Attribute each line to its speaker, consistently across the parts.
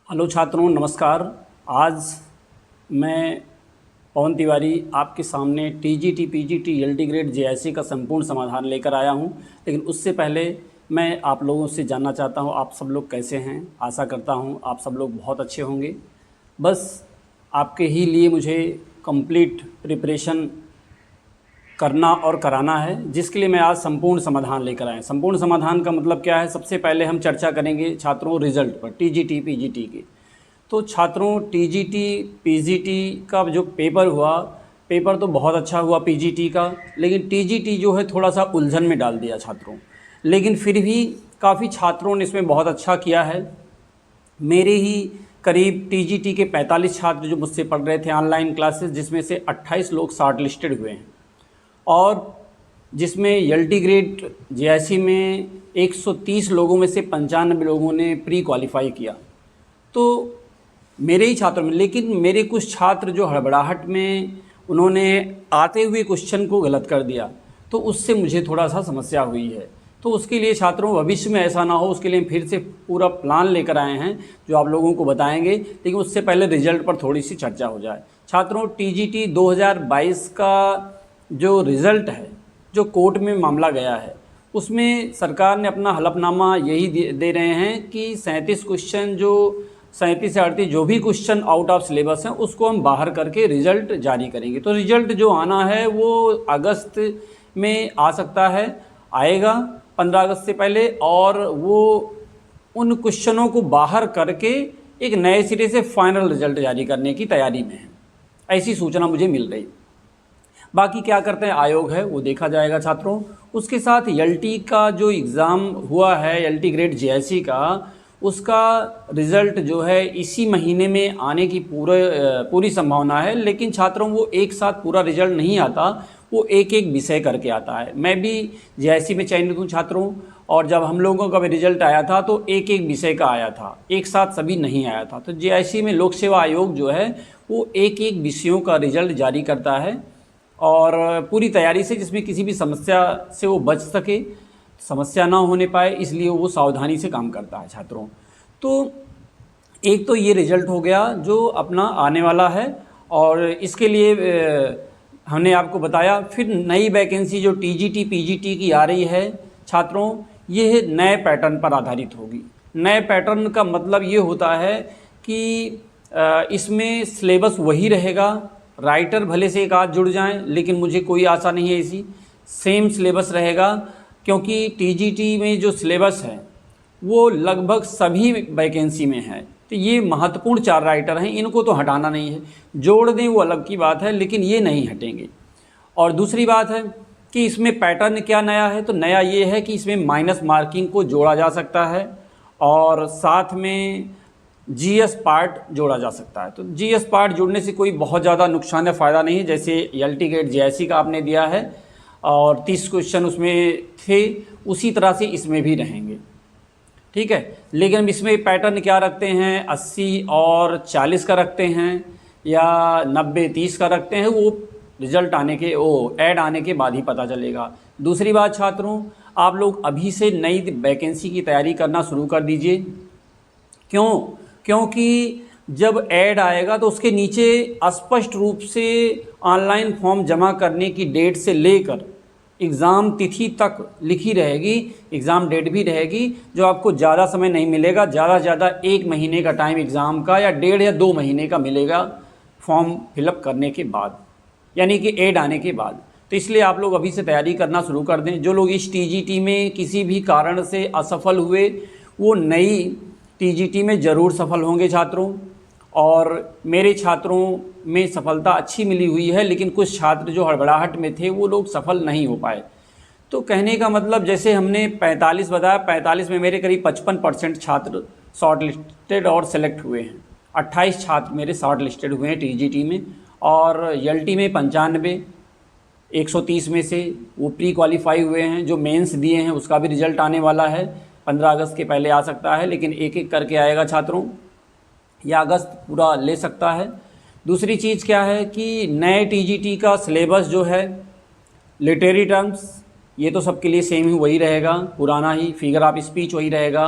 Speaker 1: Hello छात्रों, नमस्कार। आज मैं पवन तिवारी आपके सामने TGT, PGT, LT grade, JIC का संपूर्ण समाधान लेकर आया हूं। लेकिन उससे पहले मैं आप लोगों से जानना चाहता हूं आप सब लोग कैसे हैं। आशा करता हूं आप सब लोग बहुत अच्छे होंगे। बस आपके ही लिए मुझे कंप्लीट प्रिपरेशन करना और कराना है, जिसके लिए मैं आज संपूर्ण समाधान लेकर आया। संपूर्ण समाधान का मतलब क्या है? सबसे पहले हम चर्चा करेंगे छात्रों रिजल्ट पर, टीजीटी पीजीटी के। तो छात्रों टीजीटी पीजीटी का जो पेपर हुआ, पेपर तो बहुत अच्छा हुआ पीजीटी का, लेकिन टीजीटी जो है थोड़ा सा उलझन में डाल दिया छात्रों। लेकिन फिर भी काफ़ी छात्रों ने इसमें बहुत अच्छा किया है। मेरे ही करीब टीजीटी के 45 छात्र जो मुझसे पढ़ रहे थे ऑनलाइन क्लासेस, जिसमें से 28 लोग शॉर्ट लिस्टेड हुए हैं, और जिसमें एलटी ग्रेड जेआईसी में 130 लोगों में से 95 लोगों ने प्री क्वालिफाई किया। तो मेरे ही छात्रों में, लेकिन मेरे कुछ छात्र जो हड़बड़ाहट में उन्होंने आते हुए क्वेश्चन को गलत कर दिया, तो उससे मुझे थोड़ा सा समस्या हुई है। तो उसके लिए छात्रों भविष्य में ऐसा ना हो, उसके लिए फिर से पूरा प्लान लेकर आए हैं जो आप लोगों को बताएंगे। लेकिन उससे पहले रिजल्ट पर थोड़ी सी चर्चा हो जाए। छात्रों टीजीटी 2022 का जो रिज़ल्ट है, जो कोर्ट में मामला गया है, उसमें सरकार ने अपना हलफनामा यही दे रहे हैं कि 37 क्वेश्चन, जो 37 से 38 जो भी क्वेश्चन आउट ऑफ सिलेबस हैं, उसको हम बाहर करके रिज़ल्ट जारी करेंगे। तो रिज़ल्ट जो आना है वो अगस्त में आ सकता है, आएगा 15 अगस्त से पहले, और वो उन क्वेश्चनों को बाहर करके एक नए सिरे से फाइनल रिज़ल्ट जारी करने की तैयारी में है। ऐसी सूचना मुझे मिल रही। बाकी क्या करते हैं आयोग है वो देखा जाएगा छात्रों। उसके साथ एलटी का जो एग्ज़ाम हुआ है, एलटी ग्रेड जेआईसी का, उसका रिज़ल्ट जो है इसी महीने में आने की पूरी संभावना है। लेकिन छात्रों वो एक साथ पूरा रिज़ल्ट नहीं आता, वो एक एक विषय करके आता है। मैं भी जेआईसी में चयनित हूँ छात्रों, और जब हम लोगों का भी रिज़ल्ट आया था तो एक एक विषय का आया था, एक साथ सभी नहीं आया था। तो जेआईसी में लोक सेवा आयोग जो है वो एक एक विषयों का रिज़ल्ट जारी करता है, और पूरी तैयारी से, जिसमें किसी भी समस्या से वो बच सके, समस्या ना होने पाए, इसलिए वो सावधानी से काम करता है छात्रों। तो एक तो ये रिज़ल्ट हो गया जो अपना आने वाला है, और इसके लिए हमने आपको बताया। फिर नई वैकेंसी जो टीजीटी पीजीटी की आ रही है छात्रों, ये नए पैटर्न पर आधारित होगी। नए पैटर्न का मतलब ये होता है कि इसमें सिलेबस वही रहेगा। राइटर भले से एक आध जुड़ जाएं, लेकिन मुझे कोई आशा नहीं है इसी। सेम सिलेबस रहेगा, क्योंकि टीजीटी में जो सिलेबस है वो लगभग सभी वैकेंसी में है। तो ये महत्वपूर्ण 4 राइटर हैं, इनको तो हटाना नहीं है। जोड़ दें वो अलग की बात है, लेकिन ये नहीं हटेंगे। और दूसरी बात है कि इसमें पैटर्न क्या नया है, तो नया ये है कि इसमें माइनस मार्किंग को जोड़ा जा सकता है, और साथ में जीएस पार्ट जोड़ा जा सकता है। तो जीएस पार्ट जोड़ने से कोई बहुत ज़्यादा नुकसान या फ़ायदा नहीं है। जैसे एलटी ग्रेड जेआईसी का आपने दिया है और 30 क्वेश्चन उसमें थे, उसी तरह से इसमें भी रहेंगे, ठीक है। लेकिन इसमें पैटर्न क्या रखते हैं, 80 और 40 का रखते हैं, या 90-30 का रखते हैं, वो रिजल्ट आने के, वो ऐड आने के बाद ही पता चलेगा। दूसरी बात छात्रों, आप लोग अभी से नई वैकेंसी की तैयारी करना शुरू कर दीजिए। क्योंकि जब ऐड आएगा तो उसके नीचे स्पष्ट रूप से ऑनलाइन फॉर्म जमा करने की डेट से लेकर एग्ज़ाम तिथि तक लिखी रहेगी। एग्ज़ाम डेट भी रहेगी, जो आपको ज़्यादा समय नहीं मिलेगा। ज़्यादा से ज़्यादा 1 महीने का टाइम एग्ज़ाम का, या 1.5 या 2 महीने का मिलेगा फॉर्म फिलअप करने के बाद, यानी कि ऐड आने के बाद। तो इसलिए आप लोग अभी से तैयारी करना शुरू कर दें। जो लोग इस टीजीटी में किसी भी कारण से असफल हुए, वो नई टीजीटी में ज़रूर सफल होंगे छात्रों। और मेरे छात्रों में सफलता अच्छी मिली हुई है, लेकिन कुछ छात्र जो हड़बड़ाहट में थे वो लोग सफल नहीं हो पाए। तो कहने का मतलब, जैसे हमने 45 बताया, 45 में मेरे करीब 55% छात्र शॉर्ट लिस्टेड और सेलेक्ट हुए हैं। 28 छात्र मेरे शॉर्ट लिस्टेड हुए हैं टीजीटी में, और एलटी में 95, 130 में से वो प्री क्वालिफाई हुए हैं। जो मेंस दिए हैं उसका भी रिजल्ट आने वाला है, 15 अगस्त के पहले आ सकता है, लेकिन एक एक करके आएगा छात्रों, या अगस्त पूरा ले सकता है। दूसरी चीज़ क्या है कि नए टीजीटी का सिलेबस जो है, लिटरेरी टर्म्स, ये तो सबके लिए सेम ही वही रहेगा, पुराना ही। फिगर ऑफ स्पीच वही रहेगा।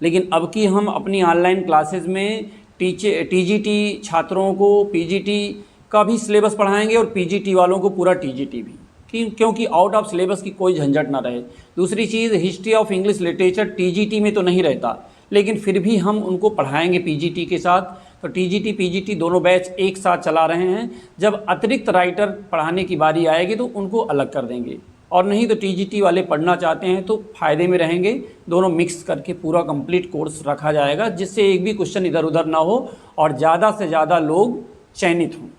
Speaker 1: लेकिन अब की हम अपनी ऑनलाइन क्लासेस में टीजीटी छात्रों को पीजीटी का भी सिलेबस पढ़ाएंगे और पीजीटी वालों को पूरा टीजीटी भी, क्योंकि आउट ऑफ सिलेबस की कोई झंझट ना रहे। दूसरी चीज़, history of English literature TGT में तो नहीं रहता, लेकिन फिर भी हम उनको पढ़ाएंगे पीजीटी के साथ। तो टीजीटी पीजीटी दोनों बैच एक साथ चला रहे हैं। जब अतिरिक्त राइटर पढ़ाने की बारी आएगी तो उनको अलग कर देंगे, और नहीं तो टीजीटी वाले पढ़ना चाहते हैं तो फ़ायदे में रहेंगे। दोनों मिक्स करके पूरा कंप्लीट कोर्स रखा जाएगा, जिससे एक भी क्वेश्चन इधर उधर ना हो और ज़्यादा से ज़्यादा लोग चयनित हों।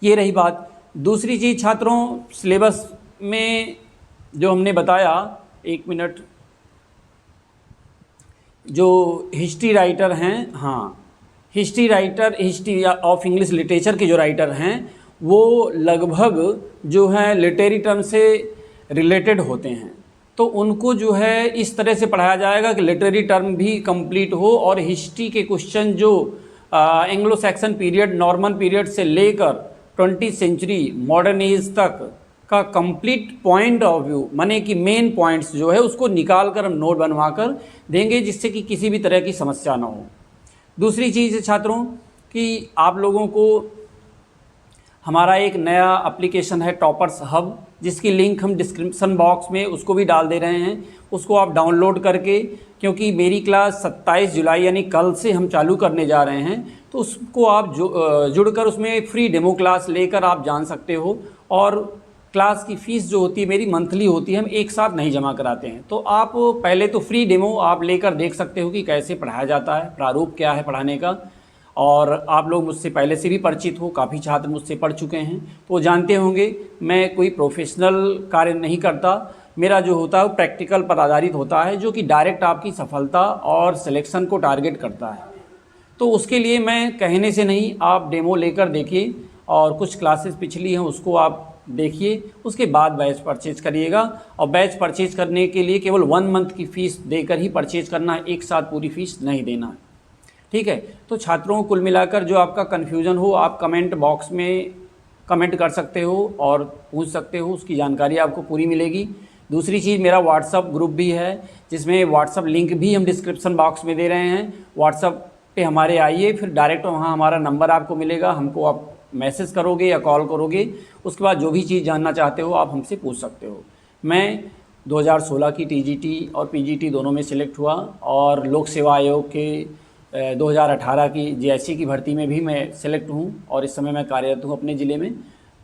Speaker 1: ये रही बात। दूसरी चीज़, छात्रों सिलेबस में जो हमने बताया, एक मिनट, जो हिस्ट्री राइटर हैं, हाँ, हिस्ट्री ऑफ इंग्लिश लिटरेचर के जो राइटर हैं वो लगभग जो है लिटरेरी टर्म से रिलेटेड होते हैं। तो उनको जो है इस तरह से पढ़ाया जाएगा कि लिटरेरी टर्म भी कंप्लीट हो और हिस्ट्री के क्वेश्चन जो Anglo Saxon period, Norman period से लेकर 20वीं सेंचुरी मॉडर्न एज तक का कंप्लीट पॉइंट ऑफ व्यू, माने कि मेन पॉइंट्स जो है उसको निकाल कर हम नोट बनवा कर देंगे, जिससे कि किसी भी तरह की समस्या ना हो। दूसरी चीज़ है छात्रों कि आप लोगों को हमारा एक नया एप्लीकेशन है टॉपर्स हब, जिसकी लिंक हम डिस्क्रिप्शन बॉक्स में उसको भी डाल दे रहे हैं। उसको आप डाउनलोड करके, क्योंकि मेरी क्लास 27 जुलाई यानी कल से हम चालू करने जा रहे हैं, तो उसको आप जुड़कर उसमें फ्री डेमो क्लास लेकर आप जान सकते हो। और क्लास की फ़ीस जो होती है मेरी मंथली होती है, हम एक साथ नहीं जमा कराते हैं। तो आप पहले तो फ्री डेमो आप लेकर देख सकते हो कि कैसे पढ़ाया जाता है, प्रारूप क्या है पढ़ाने का। और आप लोग मुझसे पहले से भी परिचित हो, काफ़ी छात्र मुझसे पढ़ चुके हैं तो जानते होंगे मैं कोई प्रोफेशनल कार्य नहीं करता। मेरा जो होता है वो प्रैक्टिकल पर आधारित होता है, जो कि डायरेक्ट आपकी सफलता और सिलेक्शन को टारगेट करता है। तो उसके लिए मैं कहने से नहीं, आप डेमो लेकर देखिए और कुछ क्लासेस पिछली हैं उसको आप देखिए, उसके बाद बैच परचेज करिएगा। और बैच परचेज करने के लिए केवल 1 मंथ की फ़ीस देकर ही परचेज करना है, एक साथ पूरी फ़ीस नहीं देना है, ठीक है। तो छात्रों, कुल मिलाकर जो आपका कन्फ्यूज़न हो आप कमेंट बॉक्स में कमेंट कर सकते हो और पूछ सकते हो, उसकी जानकारी आपको पूरी मिलेगी। दूसरी चीज़, मेरा व्हाट्सअप ग्रुप भी है, जिसमें व्हाट्सअप लिंक भी हम डिस्क्रिप्शन बॉक्स में दे रहे हैं। व्हाट्सअप पे हमारे आइए, फिर डायरेक्ट वहाँ हमारा नंबर आपको मिलेगा, हमको आप मैसेज करोगे या कॉल करोगे, उसके बाद जो भी चीज़ जानना चाहते हो आप हमसे पूछ सकते हो। मैं 2016 की टीजीटी और पीजीटी दोनों में सिलेक्ट हुआ, और लोक सेवा आयोग के 2018 की जेएससी की भर्ती में भी मैं सिलेक्ट हूँ, और इस समय मैं कार्यरत हूँ अपने ज़िले में।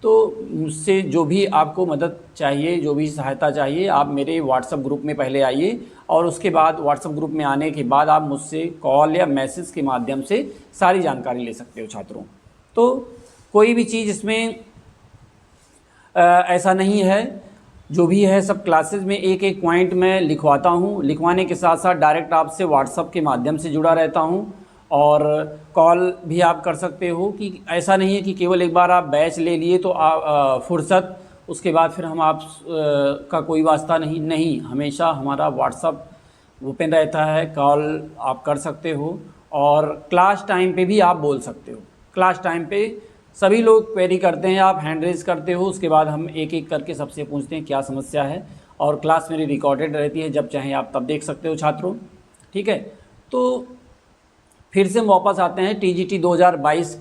Speaker 1: तो मुझसे जो भी आपको मदद चाहिए, जो भी सहायता चाहिए, आप मेरे व्हाट्सएप ग्रुप में पहले आइए, और उसके बाद व्हाट्सएप ग्रुप में आने के बाद आप मुझसे कॉल या मैसेज के माध्यम से सारी जानकारी ले सकते हो छात्रों। तो कोई भी चीज़ इसमें ऐसा नहीं है, जो भी है सब क्लासेस में एक एक पॉइंट मैं लिखवाता हूँ। लिखवाने के साथ साथ डायरेक्ट आपसे व्हाट्सएप के माध्यम से जुड़ा रहता हूँ, और कॉल भी आप कर सकते हो। कि ऐसा नहीं है कि केवल एक बार आप बैच ले लिए तो आप फुर्सत, उसके बाद फिर हम आप का कोई वास्ता नहीं, हमेशा हमारा व्हाट्सएप ओपन रहता है, कॉल आप कर सकते हो, और क्लास टाइम पे भी आप बोल सकते हो। क्लास टाइम पे सभी लोग क्वेरी करते हैं, आप हैंड रेज करते हो, उसके बाद हम एक एक करके सबसे पूछते हैं क्या समस्या है, और क्लास मेरी रिकॉर्डेड रहती है, जब चाहें आप तब देख सकते हो छात्रों, ठीक है। तो फिर से हम वापस आते हैं टीजीटी 2022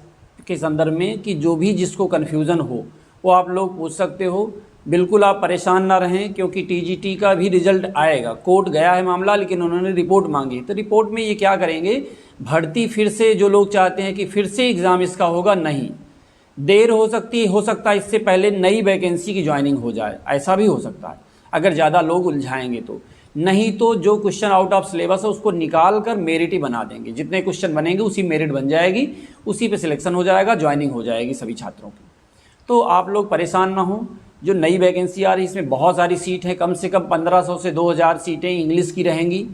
Speaker 1: के संदर्भ में, कि जो भी जिसको कन्फ्यूज़न हो वो आप लोग पूछ सकते हो। बिल्कुल आप परेशान ना रहें, क्योंकि टीजीटी का भी रिजल्ट आएगा। कोर्ट गया है मामला, लेकिन उन्होंने रिपोर्ट मांगी, तो रिपोर्ट में ये क्या करेंगे, भर्ती फिर से, जो लोग चाहते हैं कि फिर से एग्ज़ाम इसका होगा, नहीं, देर हो सकता है इससे पहले नई वैकेंसी की ज्वाइनिंग हो जाए, ऐसा भी हो सकता है अगर ज़्यादा लोग उलझाएंगे तो। नहीं तो जो क्वेश्चन आउट ऑफ सिलेबस है उसको निकाल कर मेरिट ही बना देंगे, जितने क्वेश्चन बनेंगे उसी मेरिट बन जाएगी, उसी पे सिलेक्शन हो जाएगा, ज्वाइनिंग हो जाएगी सभी छात्रों की। तो आप लोग परेशान ना हो। जो नई वैकेंसी आ रही है इसमें बहुत सारी सीट है, कम से कम 1500 से 2000 सीटें इंग्लिश की रहेंगी।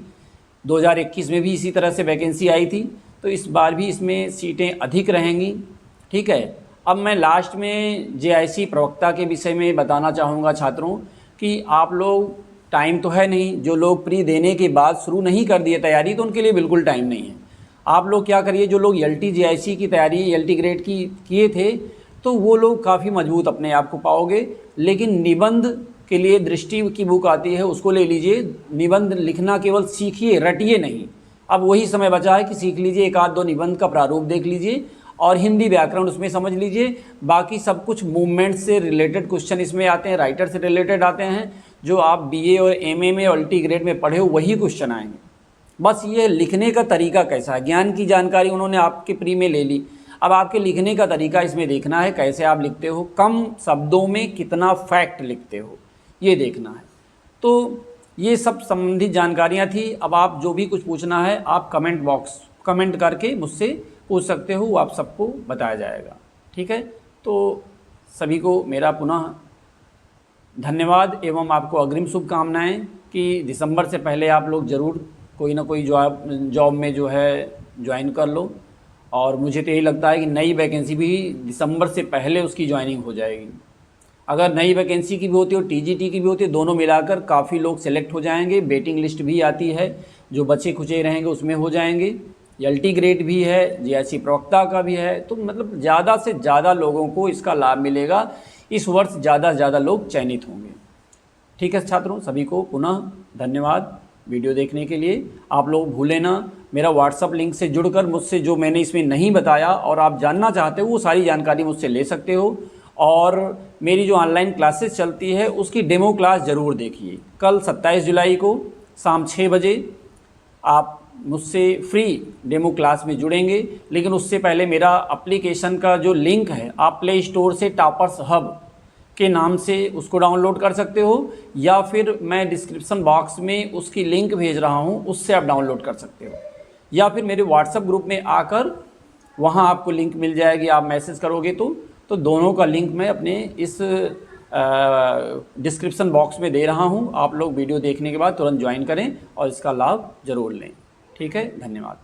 Speaker 1: 2021 में भी इसी तरह से वैकेंसी आई थी, तो इस बार भी इसमें सीटें अधिक रहेंगी, ठीक है। अब मैं लास्ट में जेआईसी प्रवक्ता के विषय में बताना चाहूँगा छात्रों, कि आप लोग, टाइम तो है नहीं, जो लोग प्री देने के बाद शुरू नहीं कर दिए तैयारी, तो उनके लिए बिल्कुल टाइम नहीं है। आप लोग क्या करिए, जो लोग एलटी जेआईसी की तैयारी, एलटी ग्रेड की किए थे, तो वो लोग काफ़ी मजबूत अपने आप को पाओगे। लेकिन निबंध के लिए दृष्टि की बुक आती है, उसको ले लीजिए। निबंध लिखना केवल सीखिए, रटिए नहीं, अब वही समय बचा है कि सीख लीजिए, एक आध दो निबंध का प्रारूप देख लीजिए और हिंदी व्याकरण उसमें समझ लीजिए। बाकी सब कुछ मूवमेंट से रिलेटेड क्वेश्चन इसमें आते हैं, राइटर से रिलेटेड आते हैं, जो आप बीए और एमए में और टी ग्रेड में पढ़े हो वही क्वेश्चन आएंगे। बस ये लिखने का तरीका कैसा है, ज्ञान की जानकारी उन्होंने आपके प्री में ले ली, अब आपके लिखने का तरीका इसमें देखना है, कैसे आप लिखते हो, कम शब्दों में कितना फैक्ट लिखते हो, ये देखना है। तो ये सब संबंधित जानकारियाँ थी। अब आप जो भी कुछ पूछना है आप कमेंट करके मुझसे पूछ सकते हो, वो आप सबको बताया जाएगा। ठीक है, तो सभी को मेरा पुनः धन्यवाद एवं आपको अग्रिम शुभकामनाएं कि दिसंबर से पहले आप लोग ज़रूर कोई ना कोई जॉब में जो है ज्वाइन कर लो। और मुझे तो यही लगता है कि नई वैकेंसी भी दिसंबर से पहले उसकी ज्वाइनिंग हो जाएगी। अगर नई वैकेंसी की भी होती है और टीजीटी की भी होती है, दोनों मिलाकर काफ़ी लोग सेलेक्ट हो जाएंगे। वेटिंग लिस्ट भी आती है, जो बचे खुचे रहेंगे उसमें हो जाएंगे। एलटी ग्रेड भी है, जेएससी प्रवक्ता का भी है, तो मतलब ज़्यादा से ज़्यादा लोगों को इसका लाभ मिलेगा। इस वर्ष ज़्यादा से ज़्यादा लोग चयनित होंगे। ठीक है छात्रों, सभी को पुनः धन्यवाद वीडियो देखने के लिए। आप लोग भूलें ना, मेरा व्हाट्सअप लिंक से जुड़कर मुझसे जो मैंने इसमें नहीं बताया और आप जानना चाहते हो वो सारी जानकारी मुझसे ले सकते हो। और मेरी जो ऑनलाइन क्लासेस चलती है उसकी डेमो क्लास ज़रूर देखिए। कल 27 जुलाई को शाम 6 बजे आप मुझसे फ्री डेमो क्लास में जुड़ेंगे। लेकिन उससे पहले मेरा एप्लीकेशन का जो लिंक है आप प्ले स्टोर से टॉपर्स हब के नाम से उसको डाउनलोड कर सकते हो, या फिर मैं डिस्क्रिप्शन बॉक्स में उसकी लिंक भेज रहा हूँ, उससे आप डाउनलोड कर सकते हो, या फिर मेरे व्हाट्सएप ग्रुप में आकर वहाँ आपको लिंक मिल जाएगी। आप मैसेज करोगे तो दोनों का लिंक मैं अपने इस डिस्क्रिप्शन बॉक्स में दे रहा हूँ। आप लोग वीडियो देखने के बाद तुरंत ज्वाइन करें और इसका लाभ ज़रूर लें। ठीक है, धन्यवाद।